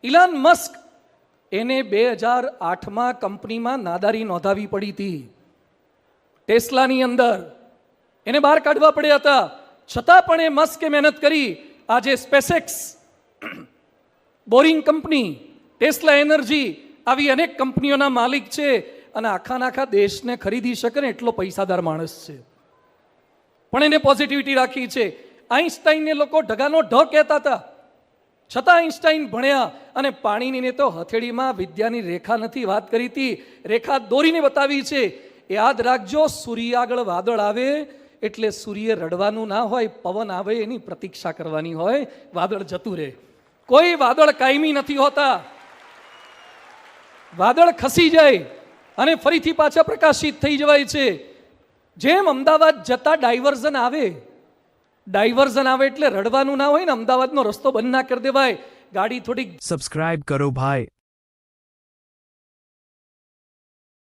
Elon Musk એને 2008માં કંપનીમાં નાદારી નોંધાવી પડી હતી. ટેસ્લાની અંદર એને બહાર કાઢવા પડ્યા હતા, છતાં પણ એ મસ્કે મહેનત કરી. આજે સ્પેસએક્સ, બોરિંગ કંપની, ટેસ્લા એનર્જી, આવી અનેક કંપનીઓના માલિક છે અને આખા દેશને ખરીદી શકે ને એટલો પૈસાદાર માણસ છે. પણ એને પોઝિટિવિટી રાખી છે. આઈન્સ્ટાઈને લોકો ઢગાનો ઢ કહેતા હતા, છતાં આઈન્સ્ટાઈન ભણ્યા અને પાણીની તો હથેળીમાં વિદ્યાની રેખા નથી વાત કરી હતી, રેખા દોરીને બતાવી છે. યાદ રાખજો, સૂર્ય આગળ વાદળ આવે એટલે સૂર્ય રડવાનું ના હોય, પવન આવે એની પ્રતીક્ષા કરવાની હોય, વાદળ જતું રહે. કોઈ વાદળ કાયમી નથી હોતા. વાદળ ખસી જાય અને ફરીથી પાછા પ્રકાશિત થઈ જવાય છે. જેમ અમદાવાદ જતા ડાયવર્ઝન આવે એટલે રડવાનું ના હોય ને, અમદાવાદનો રસ્તો બંધ ના કરી દેવાય, ગાડી થોડીક સબસ્ક્રાઇબ કરો ભાઈ.